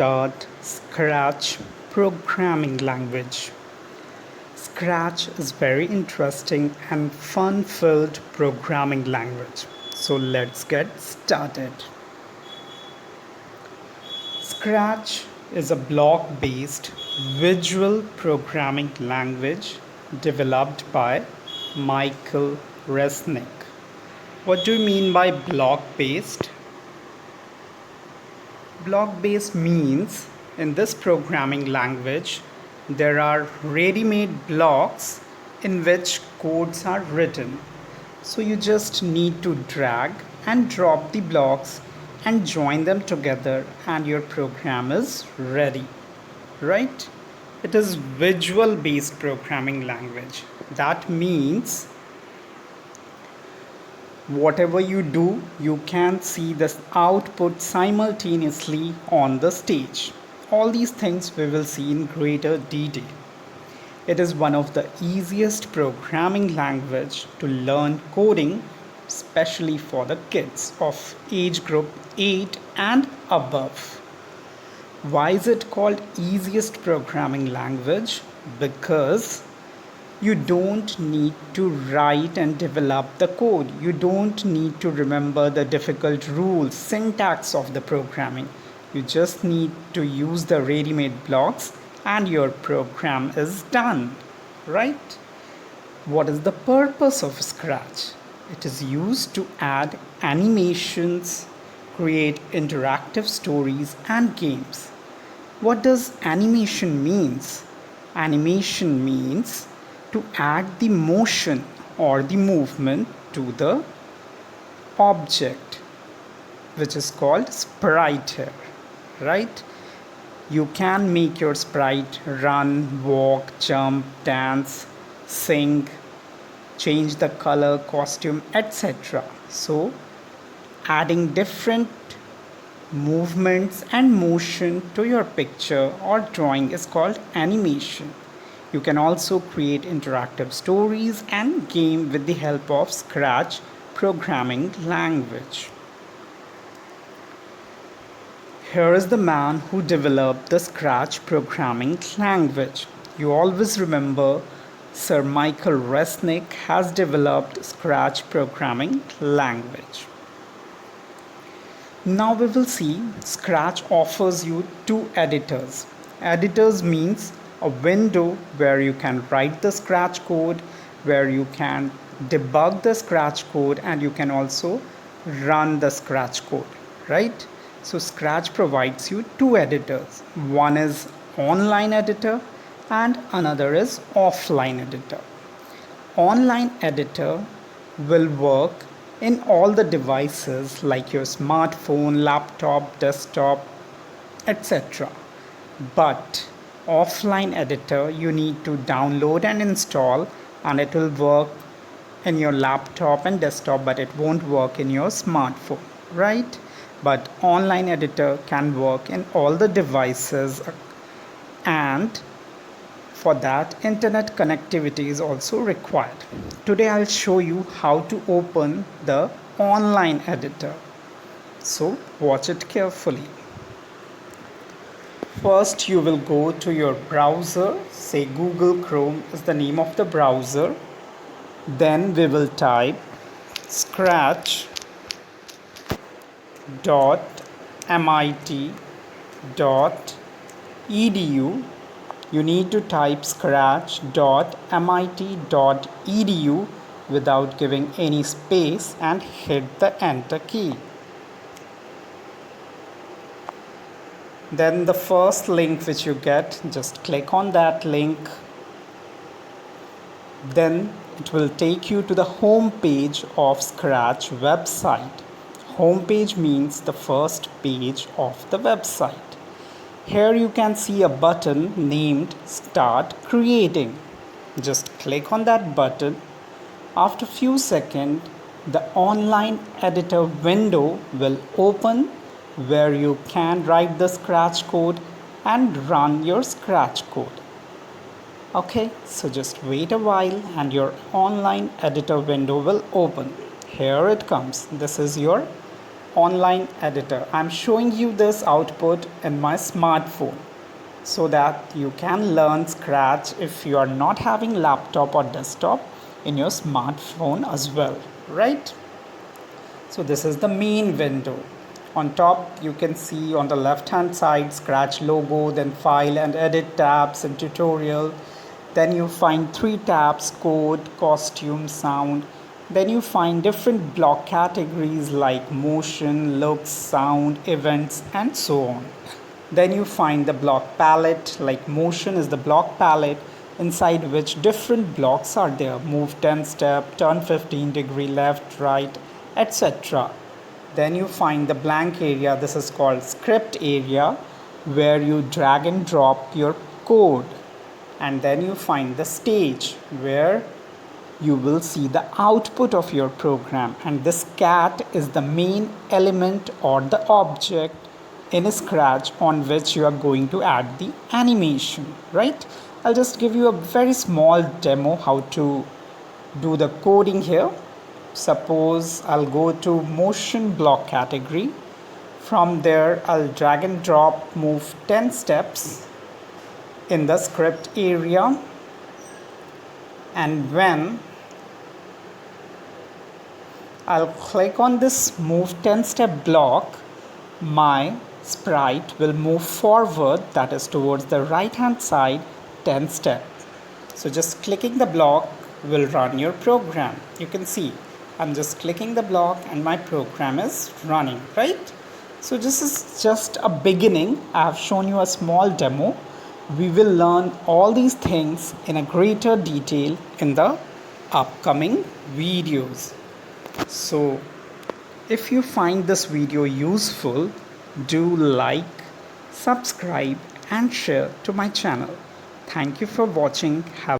start Scratch programming language. Scratch is very interesting and fun-filled programming language. So let's get started. Scratch is a block-based visual programming language developed by Michael Resnick. What do you mean by block-based? Block-based means in this programming language there are ready-made blocks in which codes are written. So you just need to drag and drop the blocks and join them together and your program is ready. Right? It is visual based programming language. That means whatever you do, you can see this output simultaneously on the stage. All these things we will see in greater detail. It is one of the easiest programming language to learn coding, especially for the kids of age group 8 and above. Why is it called easiest programming language? Because you don't need to write and develop the code. You don't need to remember the difficult rules, syntax of the programming. You just need to use the ready-made blocks and your program is done, right? What is the purpose of Scratch? It is used to add animations, create interactive stories and games. What does animation means? Animation means to add the motion or the movement to the object, which is called sprite here, right? You can make your sprite run, walk, jump, dance, sing, change the color, costume, etc. So adding different movements and motion to your picture or drawing is called animation. You can also create interactive stories and game with the help of Scratch programming language. Here is the man who developed the Scratch programming language. You always remember Sir Michael Resnick has developed Scratch programming language. Now we will see Scratch offers you two editors. Editors means a window where you can write the Scratch code, where you can debug the Scratch code and you can also run the Scratch code, right? So Scratch provides you two editors. One is online editor and another is offline editor. Online editor will work in all the devices like your smartphone, laptop, desktop, etc. But offline editor you need to download and install and it will work in your laptop and desktop but it won't work in your smartphone, right? But online editor can work in all the devices and for that internet connectivity is also required. Today I'll show you how to open the online editor. So watch it carefully. First you will go to your browser, say Google Chrome is the name of the browser. Then we will type scratch.mit.edu. You need to type scratch.mit.edu without giving any space and hit the enter key. Then the first link which you get, just click on that link. Then it will take you to the home page of Scratch website. Home page means the first page of the website. Here you can see a button named Start Creating. Just click on that button. After few seconds, the online editor window will open where you can write the Scratch code and run your Scratch code. Okay, so just wait a while and your online editor window will open. Here it comes. This is your online editor. I'm showing you this output in my smartphone so that you can learn Scratch if you are not having laptop or desktop in your smartphone as well, right? So this is the main window. On top you can see on the left hand side Scratch logo, then file and edit tabs and tutorial. Then you find 3 tabs: code, costume, sound. Then you find different block categories like motion, looks, sound, events, and so on. Then you find the block palette, like motion is the block palette inside which different blocks are there: move 10 step, turn 15-degree left, right, etc. Then you find the blank area, this is called script area, where you drag and drop your code. And then you find the stage where you will see the output of your program, and this cat is the main element or the object in Scratch on which you are going to add the animation, right? I'll just give you a very small demo how to do the coding here. Suppose I'll go to motion block category. From there I'll drag and drop, move 10 steps in the script area, and when I'll click on this move 10 step block, my sprite will move forward, that is towards the right hand side, 10 steps. So just clicking the block will run your program. You can see I'm just clicking the block and my program is running, right? So this is just a beginning. I have shown you a small demo. We will learn all these things in a greater detail in the upcoming videos. So if you find this video useful, do like, subscribe and share to my channel. Thank you for watching. Have